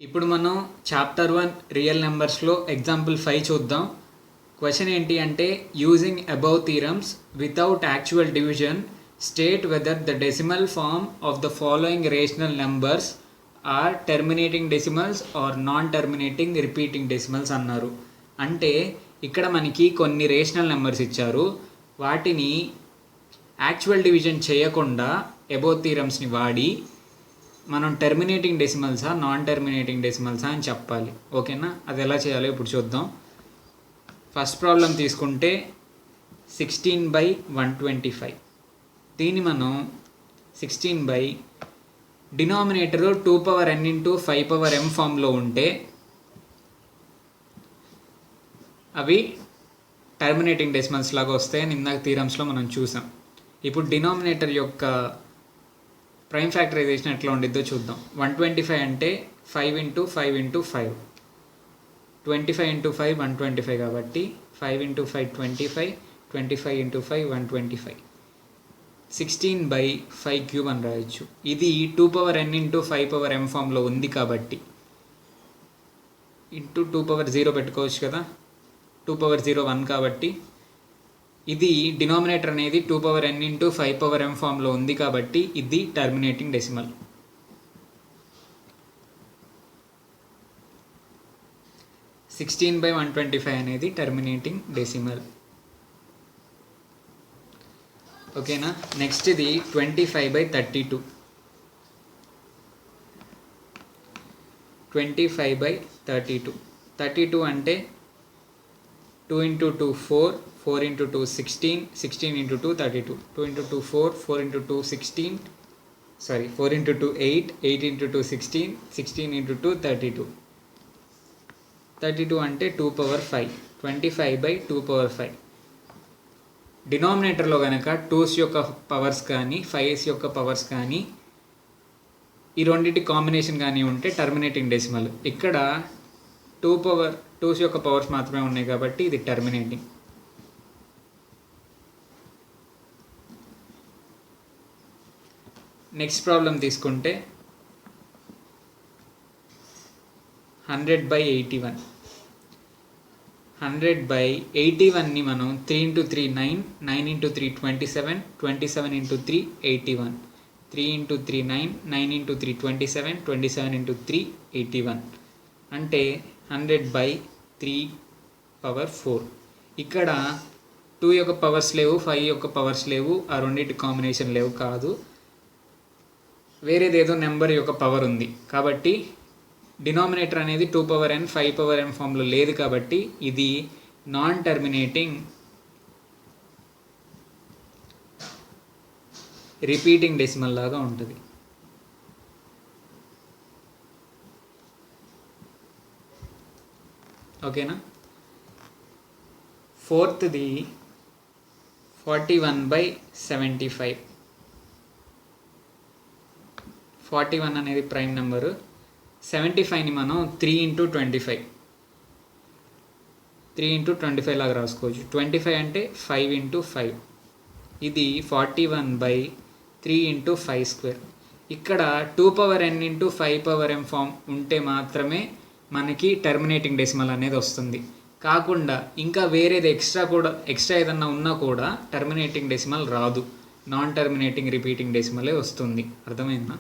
ఇప్పుడు మనం chapter 1 real నెంబర్స్లో example 5 చూద్దాం. క్వశ్చన్ ఏంటి అంటే using above theorems without actual division state whether the decimal form of the following rational numbers are terminating decimals or non terminating repeating decimals అన్నారు. అంటే ఇక్కడ మనకి కొన్ని రేషనల్ నెంబర్స్ ఇచ్చారు, వాటిని యాక్చువల్ డివిజన్ చేయకుండా అబౌవ్ థీరమ్స్ని వాడి మనం టెర్మినేటింగ్ డెసిమల్సా నాన్ టెర్మినేటింగ్ డెసిమల్సా అని చెప్పాలి. ఓకేనా, అది ఎలా చేయాలో ఇప్పుడు చూద్దాం. ఫస్ట్ ప్రాబ్లం తీసుకుంటే 16/125. దీన్ని మనం 16 డినామినేటర్ 2n × 5m ఫామ్లో ఉంటే అవి టెర్మినేటింగ్ డెసిమల్స్ లాగా వస్తాయని ఇందాక థీరమ్స్లో మనం చూసాం. ఇప్పుడు డినామినేటర్ యొక్క ప్రైమ్ ఫ్యాక్టరైజేషన్ ఎట్లా ఉండిద్దో చూద్దాం. 125 అంటే 5 × 5 × 5, 25 × 5 125 కాబట్టి 5 × 5 25, 25 × 5 125, 16/5³ అని రాయొచ్చు. ఇది 2n × 5m ఫామ్లో ఉంది కాబట్టి ఇంటూ 2 పెట్టుకోవచ్చు కదా, 2 1 కాబట్టి ఇది డినామినేటర్ అనేది 2n × 5m ఫామ్లో ఉంది కాబట్టి ఇది టర్మినేటింగ్ డెసిమల్. (16/125) అనేది టర్మినేటింగ్ డెసిమల్. ఓకేనా, నెక్స్ట్ ఇది 25/32. 25/32 32 అంటే 2 × 2 4, 4 × 2 16, 16 × 2 32, 2 × 2 4, 4 × 2 16, 4 × 2 8, 8 × 2 16, 16 × 2 32, 32 అంటే 2^5, 25/2^5. డినామినేటర్లో కనుక 2s యొక్క పవర్స్ కానీ 5s యొక్క పవర్స్ కానీ ఈ రెండింటి కాంబినేషన్ కానీ ఉంటే టర్మినేటింగ్ డెసిమల్. ఇక్కడ 2s యొక్క పవర్స్ మాత్రమే ఉన్నాయి కాబట్టి ఇది టర్మినేటింగ్. నెక్స్ట్ ప్రాబ్లం తీసుకుంటే 100/81. 100/81ని మనం 3 × 3 9, 9 × 3 27, 27 × 3 81, 3 × 3 9, 9 × 3 27, 27 × 3 81 అంటే 100/3^4. ఇక్కడ 2 యొక్క పవర్స్ లేవు, 5 యొక్క పవర్స్ లేవు, ఆ రెండింటి కాంబినేషన్ లేవు కాదు, వేరేదేదో నెంబర్ యొక్క పవర్ ఉంది కాబట్టి డినామినేటర్ అనేది 2n 5m ఫామ్లో లేదు కాబట్టి ఇది నాన్ టర్మినేటింగ్ రిపీటింగ్ డెసిమల్ లాగా ఉంటుంది. ఓకేనా, ఫోర్త్ది 41/75. 41 అనేది ప్రైమ్ నెంబరు. 75ని మనం 3 × 25, 3 × 25 లాగా రాసుకోవచ్చు. 25 అంటే 5 × 5, ఇది 41/3 × 5². ఇక్కడ 2n × 5m ఫామ్ ఉంటే మాత్రమే మనకి టర్మినేటింగ్ డెసిమల్ అనేది వస్తుంది. కాకుండా ఇంకా వేరేది ఎక్స్ట్రా ఏదన్నా ఉన్నా కూడా టర్మినేటింగ్ డెసిమల్ రాదు, నాన్ టర్మినేటింగ్ రిపీటింగ్ డెసిమలే వస్తుంది. అర్థమైందా?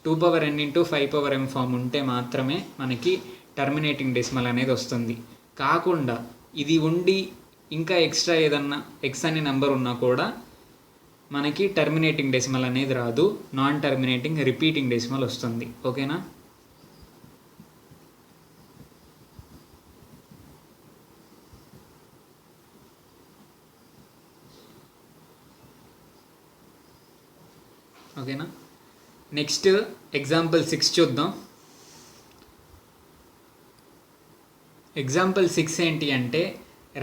2n × 5m ఫామ్ ఉంటే మాత్రమే మనకి టర్మినేటింగ్ డెసిమల్ అనేది వస్తుంది. కాకుండా ఇది ఉండి ఇంకా ఎక్స్ట్రా ఏదన్నా x అనే నెంబర్ ఉన్నా కూడా మనకి టర్మినేటింగ్ డెసిమల్ అనేది రాదు, నాన్ టర్మినేటింగ్ రిపీటింగ్ డెసిమల్ వస్తుంది. ఓకేనా, ఓకేనా. నెక్స్ట్ ఎగ్జాంపుల్ 6 చూద్దాం. ఎగ్జాంపుల్ 6 ఏంటి అంటే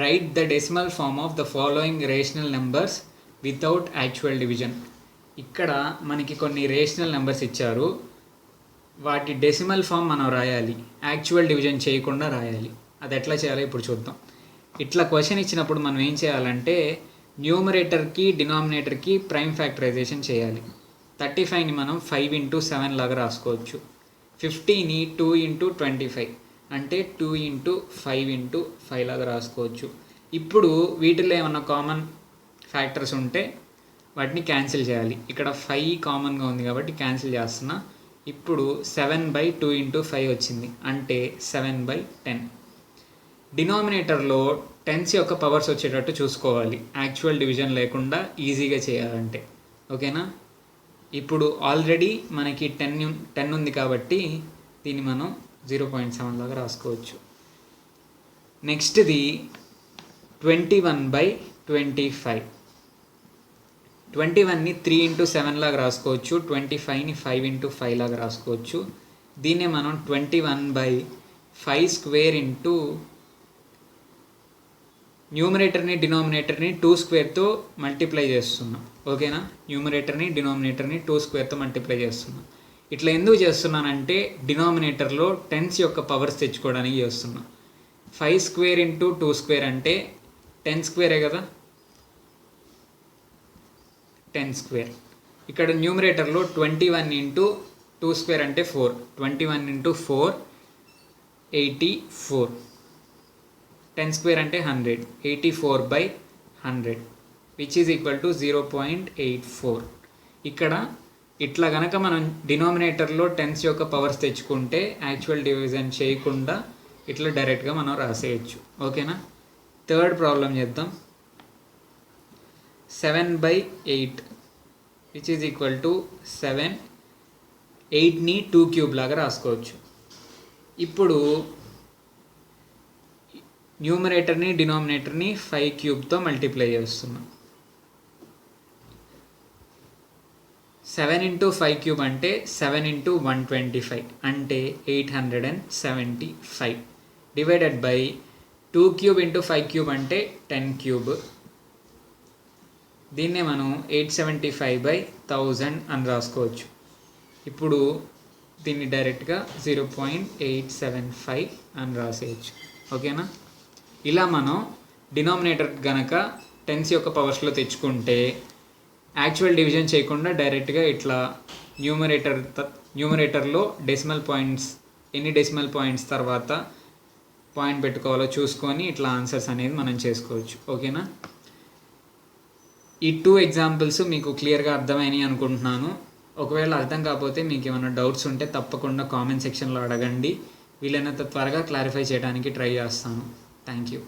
write the decimal form of the following rational numbers without actual division. ఇక్కడ మనకి కొన్ని రేషనల్ నెంబర్స్ ఇచ్చారు, వాటి డెసిమల్ ఫామ్ మనం రాయాలి, యాక్చువల్ డివిజన్ చేయకుండా రాయాలి. అది ఎట్లా చేయాలో ఇప్పుడు చూద్దాం. ఇట్లా క్వశ్చన్ ఇచ్చినప్పుడు మనం ఏం చేయాలంటే న్యూమరేటర్కి డినామినేటర్కి ప్రైమ్ ఫ్యాక్టరైజేషన్ చేయాలి. 35ని మనం 5 × 7 లాగా రాసుకోవచ్చు. 50ని 2 ఇంటూ 25 అంటే 2 ఇంటూ 5 ఇంటూ 5 లాగా రాసుకోవచ్చు. ఇప్పుడు వీటిలో ఏమన్నా కామన్ ఫ్యాక్టర్స్ ఉంటే వాటిని క్యాన్సిల్ చేయాలి. ఇక్కడ 5 కామన్గా ఉంది కాబట్టి క్యాన్సిల్ చేస్తున్నా. ఇప్పుడు 7/2 ఇంటూ 5 వచ్చింది అంటే 7/10. డినామినేటర్లో టెన్స్ యొక్క పవర్స్ వచ్చేటట్టు చూసుకోవాలి, యాక్చువల్ డివిజన్ లేకుండా ఈజీగా చేయాలంటే. ఓకేనా? ఇప్పుడు ఆల్రెడీ మనకి 10 ఉంది కాబట్టి దీన్ని మనం 0.7 లాగా రాసుకోవచ్చు. నెక్స్ట్ది 21/25. 21ని 3 ఇంటూ 7 లాగా రాసుకోవచ్చు. 25ని 5 ఇంటూ 5 లాగా రాసుకోవచ్చు. దీన్నే మనం 21/5² ఇంటూ న్యూమరేటర్ని డినామినేటర్ని 2² మల్టిప్లై చేస్తున్నాం. ఓకేనా? న్యూమరేటర్ని డినామినేటర్ని 2² మల్టిప్లై చేస్తున్నాం. ఇట్లా ఎందుకు చేస్తున్నానంటే డినామినేటర్లో టెన్స్ యొక్క పవర్స్ తెచ్చుకోవడానికి చేస్తున్నాం. 5² ఇంటూ 2² అంటే 10² కదా, 10². ఇక్కడ న్యూమరేటర్లో 21 ఇంటూ 2² అంటే 4. 21 ఇంటూ 4 84. 10² అంటే 100. 84/100 విచ్ ఈజ్ ఈక్వల్ టు 0.84. ఇక్కడ ఇట్లా కనుక మనం డినామినేటర్లో టెన్స్ యొక్క పవర్స్ తెచ్చుకుంటే యాక్చువల్ డివిజన్ చేయకుండా ఇట్లా డైరెక్ట్గా మనం రాసేయచ్చు. ఓకేనా? థర్డ్ ప్రాబ్లం చేద్దాం. 7/8 విచ్ ఈజ్ ఈక్వల్ టు 7. 8ని 2³ లాగా రాసుకోవచ్చు. ఇప్పుడు న్యూమరేటర్ని డినామినేటర్ని 5³ మల్టిప్లై చేస్తున్నాం. 7 ఇంటూ 5³ అంటే 7 ఇంటూ 125 అంటే 875 డివైడెడ్ బై 2³ ఇంటూ 5³ అంటే 10³. దీన్నే మనం 875/1000 అని రాసుకోవచ్చు. ఇప్పుడు దీన్ని డైరెక్ట్గా 0.875 అని రాసేయచ్చు. ఓకేనా? ఇలా మనం డినామినేటర్ కనుక టెన్స్ యొక్క పవర్స్లో తెచ్చుకుంటే యాక్చువల్ డివిజన్ చేయకుండా డైరెక్ట్గా ఇట్లా న్యూమరేటర్లో డెసిమల్ పాయింట్స్ ఎన్ని డెసిమల్ పాయింట్స్ తర్వాత పాయింట్ పెట్టుకోవాలో చూసుకొని ఇట్లా ఆన్సర్స్ అనేది మనం చేసుకోవచ్చు. ఓకేనా? ఈ 2 ఎగ్జాంపుల్స్ మీకు క్లియర్గా అర్థమైనాయి అనుకుంటున్నాను. ఒకవేళ అర్థం కాకపోతే మీకు ఏమైనా డౌట్స్ ఉంటే తప్పకుండా కామెంట్ సెక్షన్లో అడగండి. వీలైనంత త్వరగా క్లారిఫై చేయడానికి ట్రై చేస్తాను. Thank you.